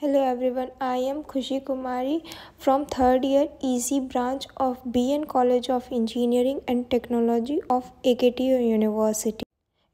Hello everyone, I am Khushi Kumari from third year EC branch of BN College of Engineering and Technology of AKTU University.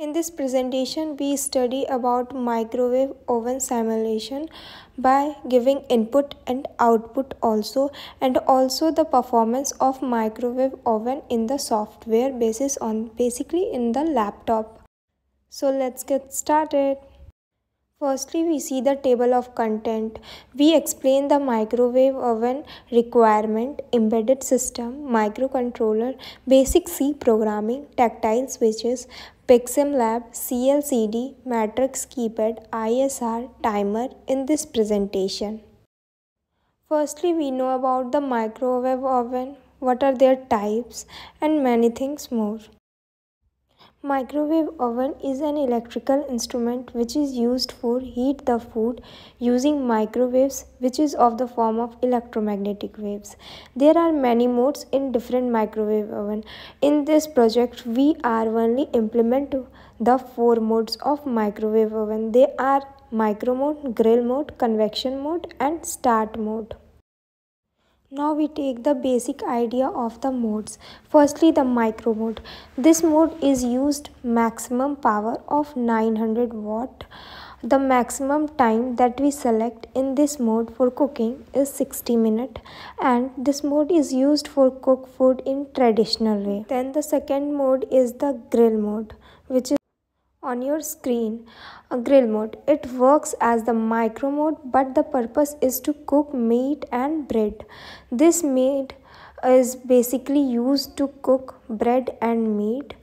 In this presentation, we study about microwave oven simulation by giving input and output also, and also the performance of microwave oven in the software basis on basically in the laptop. So let's get started. Firstly, we see the table of content. We explain the microwave oven requirement, embedded system, microcontroller, basic C programming, tactile switches, Pixem Lab, CLCD, matrix keypad, ISR, timer in this presentation. Firstly, we know about the microwave oven, what are their types, and many things more. Microwave oven is an electrical instrument which is used for heat the food using microwaves, which is of the form of electromagnetic waves. There are many modes in different microwave oven. In this project we are only implement the 4 modes of microwave oven. They are micro mode, grill mode, convection mode and start mode. Now we take the basic idea of the modes. Firstly, the micro mode. This mode is used maximum power of 900 watt. The maximum time that we select in this mode for cooking is 60 minutes, and this mode is used for cook food in traditional way. Then the second mode is the grill mode, which is on your screen. A grill mode, it works as the micro mode, but the purpose is to cook meat and bread. This meat is basically used to cook bread and meat.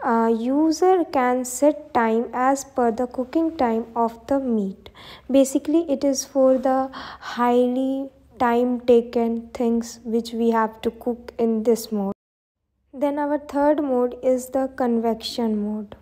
User can set time as per the cooking time of the meat. Basically it is for the highly time taken things which we have to cook in this mode. Then our third mode is the convection mode.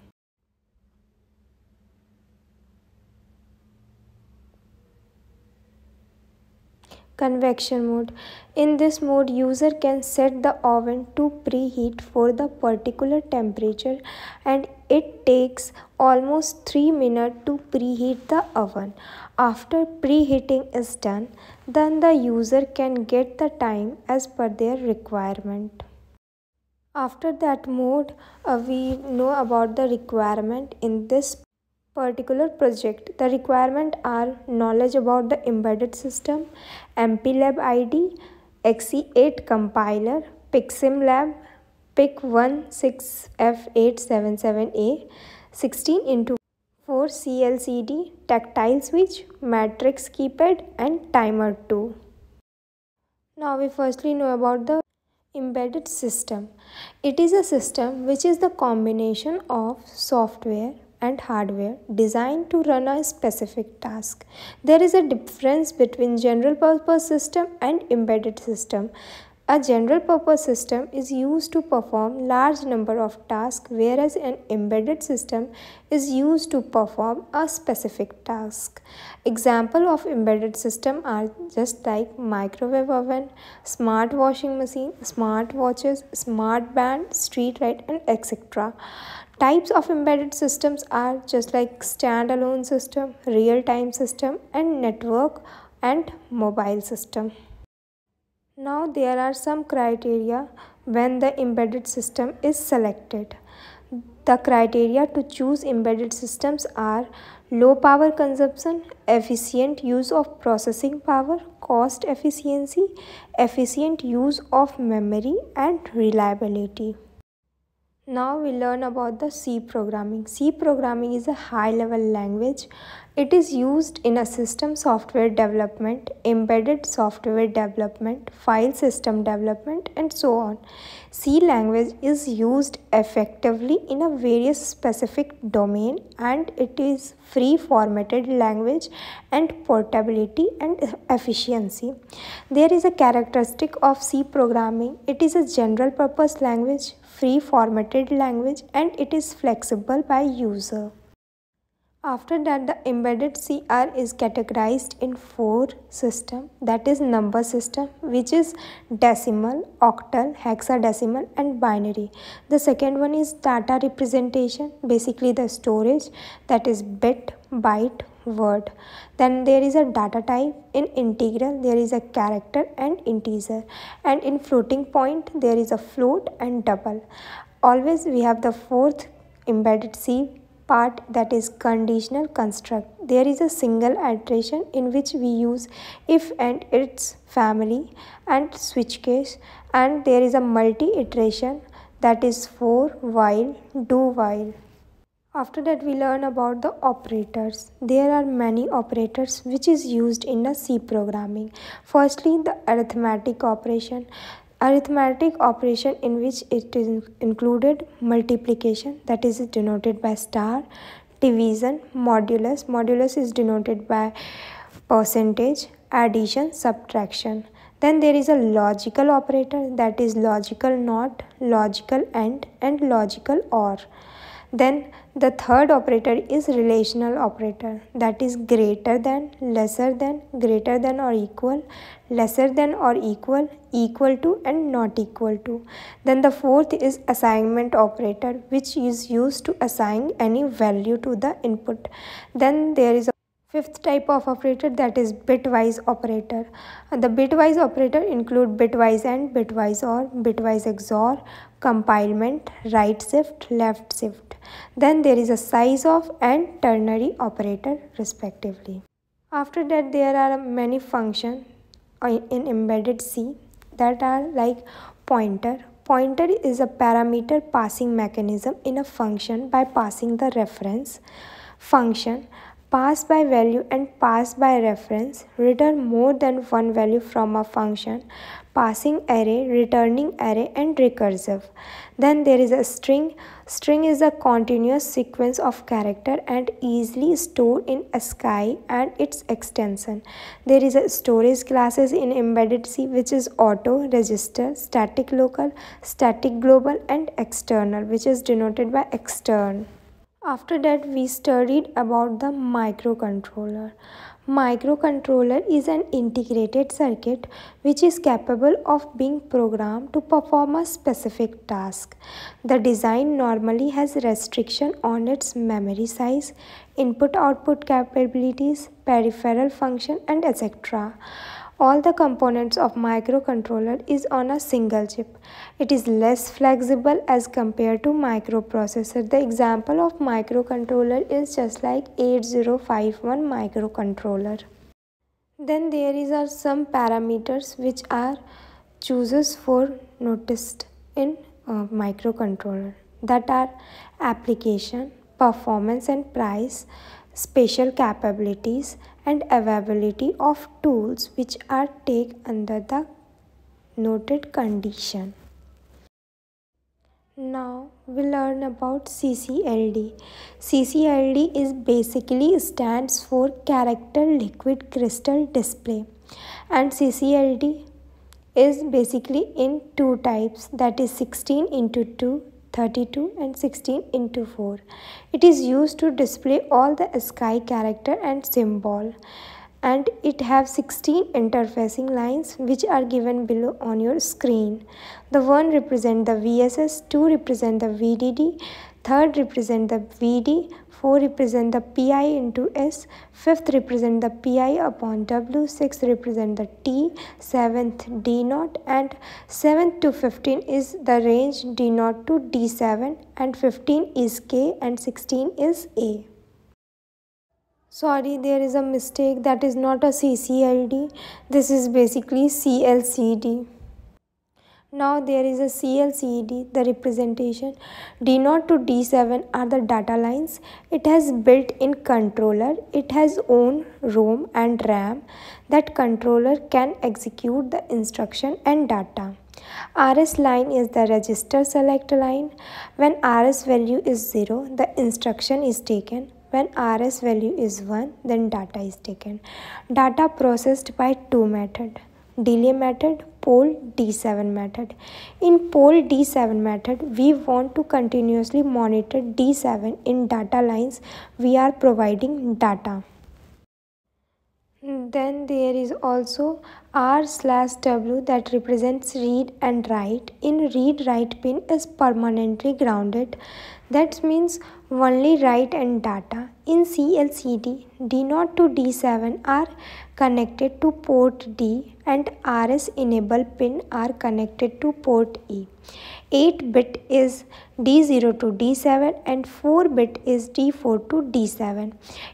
Convection mode. In this mode, user can set the oven to preheat for the particular temperature, and it takes almost 3 minutes to preheat the oven. After preheating is done, then the user can get the time as per their requirement. After that mode, we know about the requirement in this particular project. The requirement are knowledge about the embedded system, MPLAB ID, XE8 compiler, PixemLab, PIC16F877A, 16x4 CLCD, tactile switch, matrix keypad and timer 2. Now we firstly know about the embedded system. It is a system which is the combination of software and hardware designed to run a specific task. There is a difference between general purpose system and embedded system. A general purpose system is used to perform large number of tasks, whereas an embedded system is used to perform a specific task. Example of embedded system are just like microwave oven, smart washing machine, smart watches, smart band, street light and etc. Types of embedded systems are just like standalone system, real-time system and network and mobile system. Now there are some criteria when the embedded system is selected. The criteria to choose embedded systems are low power consumption, efficient use of processing power, cost efficiency, efficient use of memory and reliability. Now we learn about the C programming. C programming is a high-level language. It is used in a system software development, embedded software development, file system development, and so on. C language is used effectively in a various specific domain, and it is free formatted language and portability and efficiency. There is a characteristic of C programming. It is a general purpose language, free formatted language, and it is flexible by user. After that, the embedded CR is categorized in 4 systems, that is number system, which is decimal, octal, hexadecimal and binary. The second one is data representation, basically the storage, that is bit, byte, word. Then there is a data type. In integral there is a character and integer, and in floating point there is a float and double. Always we have the fourth embedded C part, that is conditional construct. There is a single iteration in which we use if and its family and switch case, and there is a multi iteration, that is for, while, do while. After that we learn about the operators. There are many operators which is used in the C programming. Firstly, the arithmetic operation. Arithmetic operation in which it is included multiplication, that is denoted by star, division, modulus. Modulus is denoted by percentage, addition, subtraction. Then there is a logical operator, that is logical not, logical and logical or. Then the third operator is relational operator, that is greater than, lesser than, greater than or equal, lesser than or equal, equal to and not equal to. Then the fourth is assignment operator, which is used to assign any value to the input. Then there is a fifth type of operator, that is bitwise operator. The bitwise operator include bitwise AND, bitwise OR, bitwise XOR, compilement, right shift, left shift. Then there is a size of and ternary operator respectively. After that there are many functions in embedded C that are like pointer. Pointer is a parameter passing mechanism in a function by passing the reference. Function pass by value and pass by reference return more than one value from a function, passing array, returning array, and recursive. Then there is a string. String is a continuous sequence of character and easily stored in ASCII and its extension. There is a storage classes in embedded C, which is auto, register, static local, static global, and external, which is denoted by extern. After that we studied about the microcontroller. Microcontroller is an integrated circuit which is capable of being programmed to perform a specific task. The design normally has restriction on its memory size, input-output capabilities, peripheral function, and etc. All the components of microcontroller is on a single chip. It is less flexible as compared to microprocessor. The example of microcontroller is just like 8051 microcontroller. Then there are some parameters which are chooses for noticed in microcontroller, that are application, performance and price, special capabilities, and availability of tools which are take under the noted condition. Now we learn about CCLD. CCLD is basically stands for character liquid crystal display, and CCLD is basically in two types, that is 16 into 2, 32 and 16 into 4. It is used to display all the ASCII character and symbol, and it have 16 interfacing lines which are given below on your screen. The one represent the VSS, 2 represent the VDD, third represent the VD, 4 represent the PI into S, 5th represent the PI upon W, 6th represent the T, 7th D naught, and 7th to 15 is the range D naught to D7, and 15 is K and 16 is A. Sorry, there is a mistake, that is not a CCLD, this is basically CLCD. Now there is a CLCD, the representation. D0 to D7 are the data lines. It has built-in controller. It has own ROM and RAM. That controller can execute the instruction and data. RS line is the register select line. When RS value is 0, the instruction is taken. When RS value is 1, then data is taken. Data processed by two methods. Delay method, poll D7 method. In poll D7 method, we want to continuously monitor D7 in data lines we are providing data. Then there is also R/W that represents read and write in read-write pin is permanently grounded. That means only write and data. In CLCD, D0 to D7 are connected to port D and RS enable pin are connected to port E. 8-bit is D0 to D7 and 4-bit is D4 to D7.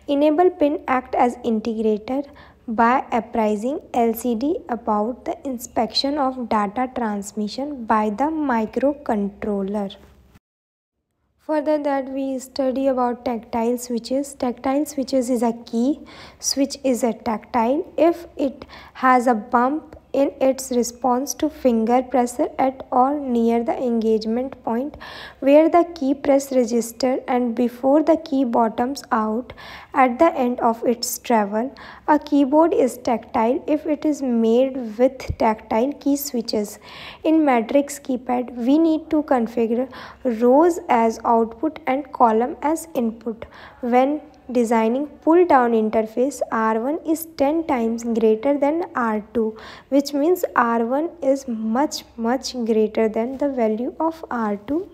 Enable pin act as integrator by apprising LCD about the inspection of data transmission by the microcontroller. Further that we study about tactile switches. Tactile switches is a key. Switch is a tactile if it has a bump in its response to finger pressure at or near the engagement point where the key press register and before the key bottoms out at the end of its travel. A keyboard is tactile if it is made with tactile key switches. In matrix keypad, we need to configure rows as output and column as input. When designing pull down interface, R1 is 10 times greater than R2, which means R1 is much greater than the value of R2.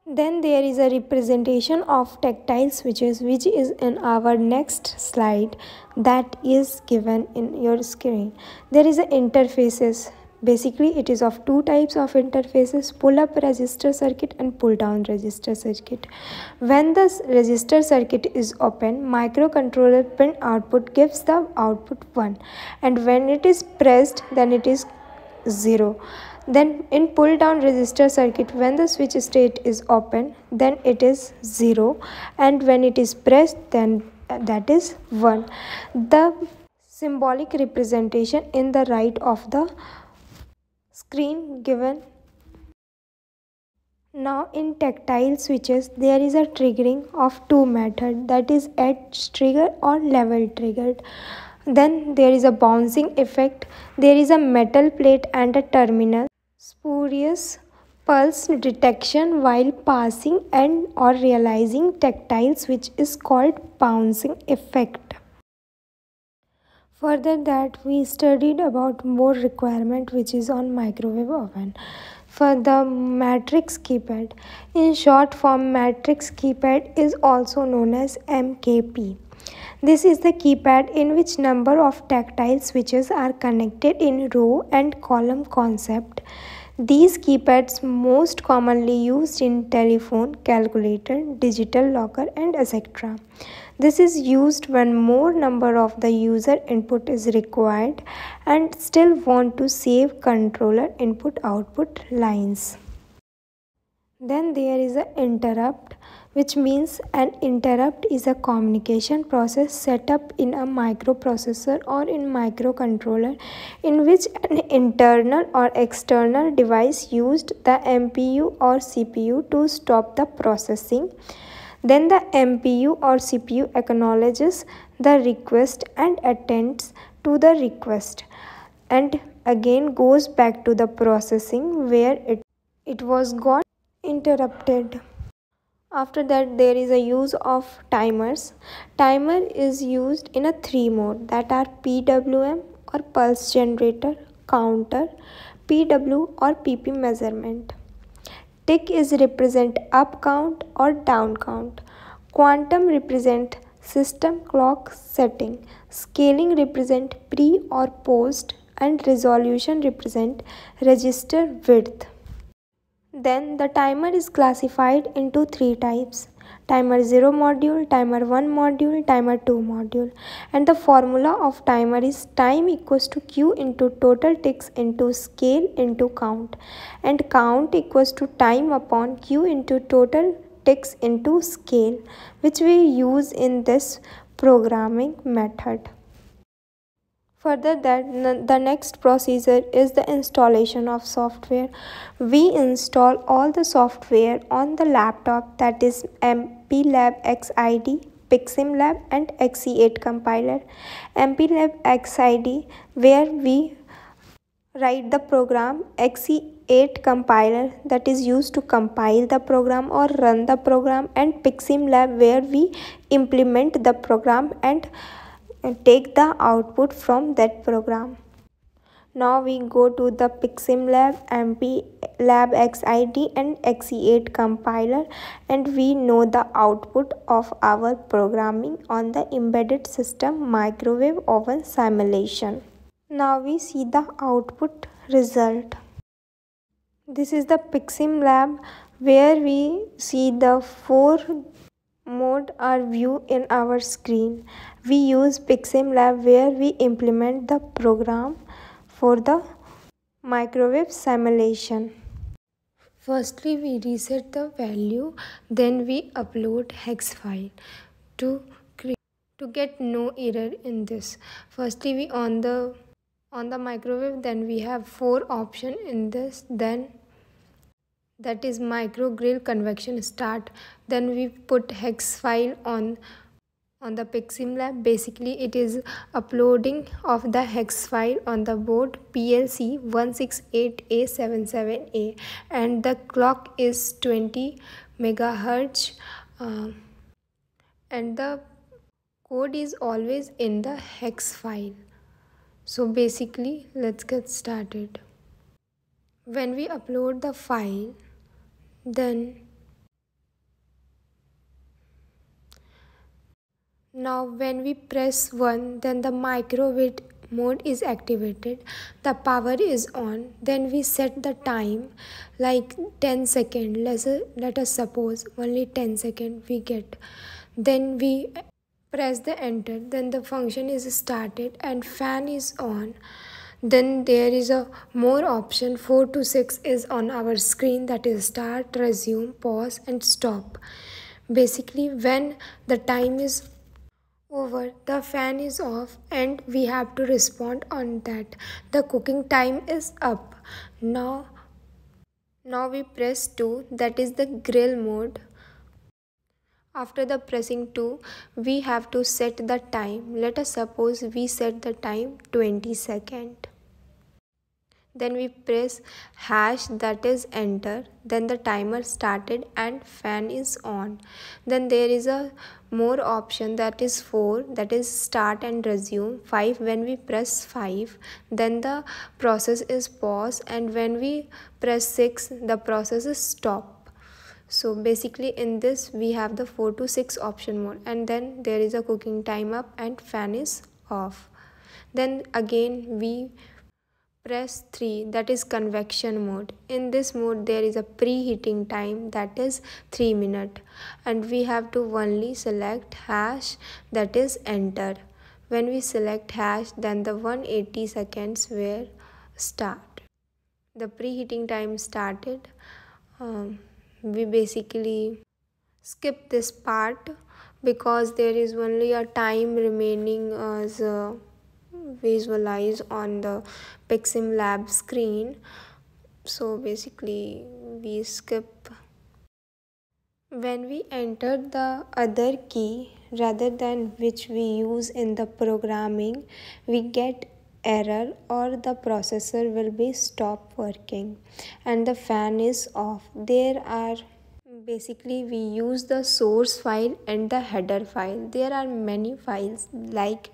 Then there is a representation of tactile switches which is in our next slide that is given in your screen. There is a interfaces. Basically, it is of two types of interfaces, pull-up register circuit and pull-down register circuit. When the register circuit is open, microcontroller pin output gives the output 1 and when it is pressed, then it is 0. Then in pull-down register circuit, when the switch state is open, then it is 0 and when it is pressed, then that is 1. The symbolic representation in the right of the screen given. Now in tactile switches there is a triggering of two methods, that is edge trigger or level triggered. Then there is a bouncing effect. There is a metal plate and a terminal. Spurious pulse detection while passing and or realizing tactile switch is called bouncing effect. Further that we studied about more requirement which is on microwave oven. For the matrix keypad, in short form matrix keypad is also known as MKP. This is the keypad in which number of tactile switches are connected in row and column concept. These keypads most commonly used in telephone, calculator, digital locker and etc. This is used when more number of the user input is required and still want to save controller input-output lines. Then there is an interrupt, which means an interrupt is a communication process set up in a microprocessor or in microcontroller in which an internal or external device used the MPU or CPU to stop the processing. Then the MPU or CPU acknowledges the request and attends to the request and again goes back to the processing where it was got interrupted. After that there is a use of timers. Timer is used in a 3 mode that are PWM or pulse generator, counter, PW or PP measurement. Tick is represent up count or down count. Quantum represent system clock setting. Scaling represent pre or post and resolution represent register width. Then the timer is classified into 3 types: timer 0 module, timer 1 module, timer 2 module. And the formula of timer is time equals to Q into total ticks into scale into count, and count equals to time upon Q into total ticks into scale, which we use in this programming method. Further that the next procedure is the installation of software. We install all the software on the laptop, that is MPLAB XID, PiximLab and XE8 compiler. MPLAB XID where we write the program, XE8 compiler that is used to compile the program or run the program, and PiximLab where we implement the program and take the output from that program. Now we go to the PiximLab, MPLab XID and XE8 compiler, and we know the output of our programming on the embedded system microwave oven simulation. Now we see the output result. This is the PiximLab where we see the 4 mode are view in our screen. We use PiximLab where we implement the program for the microwave simulation. Firstly, we reset the value, then we upload hex file to get no error in this. Firstly, we on the microwave, then we have 4 option in this, then that is micro grill convection start, then we put hex file on the PiximLab. Basically it is uploading of the hex file on the board PLC 168A77A, and the clock is 20 megahertz, and the code is always in the hex file. So basically let's get started. When we upload the file, then now when we press 1, then the microwave mode is activated, the power is on, then we set the time like 10 seconds. Let us suppose only 10 seconds we get, then we press the enter, then the function is started and fan is on. Then there is a more option 4 to 6 is on our screen, that is start, resume, pause and stop. Basically when the time is over, the fan is off and we have to respond on that. The cooking time is up. Now we press 2, that is the grill mode. After the pressing 2, we have to set the time. Let us suppose we set the time 20 seconds. Then we press hash, that is enter, then the timer started and fan is on. Then there is a more option, that is 4, that is start and resume. 5, when we press 5, then the process is pause, and when we press 6, the process is stop. So basically in this we have the 4 to 6 option mode, and then there is a cooking time up and fan is off. Then again we press 3, that is convection mode. In this mode there is a preheating time, that is 3 minutes, and we have to only select hash, that is enter. When we select hash, then the 180 seconds will start. The preheating time started. We basically skip this part because there is only a time remaining as visualize on the PiximLab screen. So basically we skip. When we enter the other key rather than which we use in the programming, we get error or the processor will be stop working and the fan is off. There are basically we use the source file and the header file. There are many files like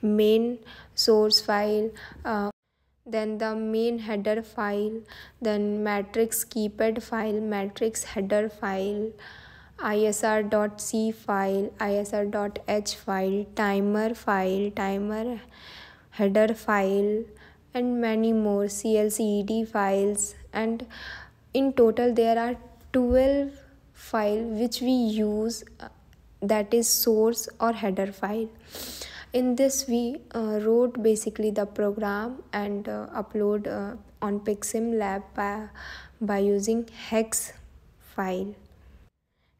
main source file, then the main header file, then matrix keypad file, matrix header file, isr.c file, isr.h file, timer header file, and many more CLCED files. And in total there are 12 files which we use, that is source or header file. In this we wrote basically the program and upload on PiximLab by using hex file.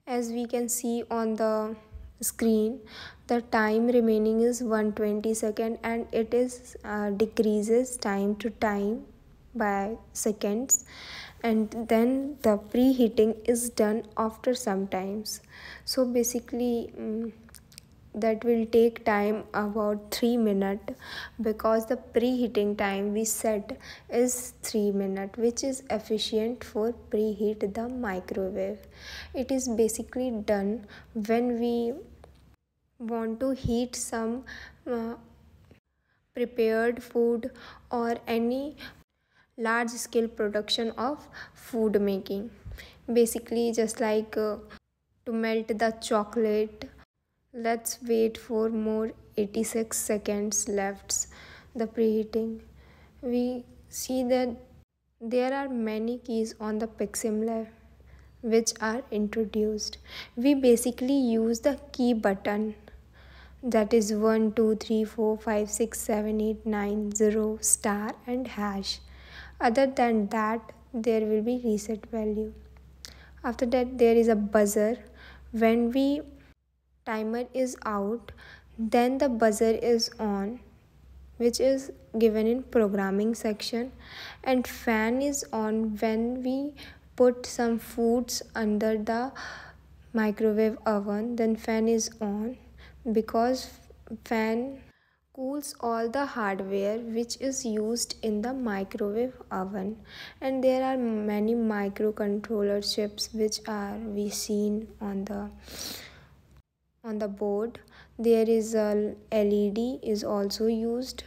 As we can see on the screen, the time remaining is 120 seconds and it is decreases time to time by seconds, and then the preheating is done after some times. So basically that will take time about 3 minutes because the preheating time we set is 3 minutes, which is efficient for preheat the microwave. It is basically done when we want to heat some prepared food or any large scale production of food making. Basically, just like to melt the chocolate, let's wait for more 86 seconds left the preheating. We see that there are many keys on the PixSim which are introduced. We basically use the key button, that is 1 2 3 4 5 6 7 8 9 0 star and hash. Other than that, there will be reset value. After that, there is a buzzer. When we timer is out, then the buzzer is on, which is given in programming section, and fan is on when we put some foods under the microwave oven. Then fan is on because fan cools all the hardware which is used in the microwave oven. And there are many microcontroller chips which are we seen on the board. There is a LED is also used.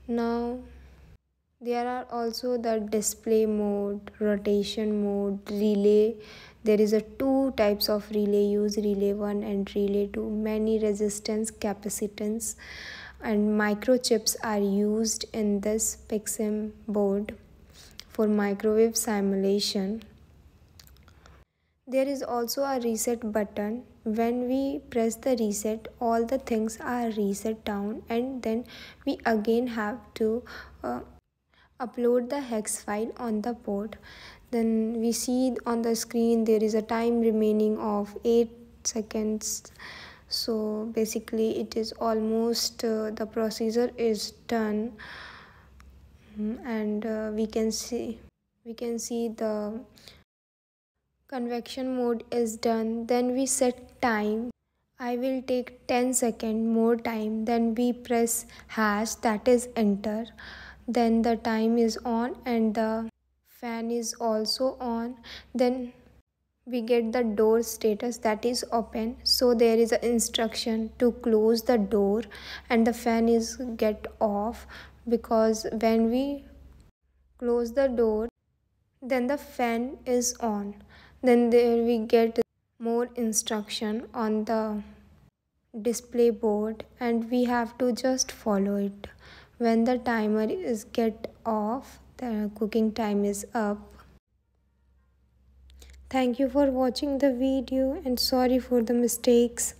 Now there are also the display mode, rotation mode, relay. There is a two types of relay used, relay 1 and relay 2. Many resistance, capacitance and microchips are used in this PixSim board for microwave simulation. There is also a reset button. When we press the reset, all the things are reset down, and then we again have to upload the hex file on the board. Then we see on the screen there is a time remaining of 8 seconds. So basically it is almost the procedure is done. And we can see the convection mode is done. Then we set time. I will take 10 seconds more time. Then we press hash, that is enter. Then the time is on and the fan is also on. Then we get the door status, that is open. So there is an instruction to close the door, and the fan is get off, because when we close the door, then the fan is on. Then there we get more instruction on the display board, and we have to just follow it. When the timer is get off, the cooking time is up. Thank you for watching the video, and sorry for the mistakes.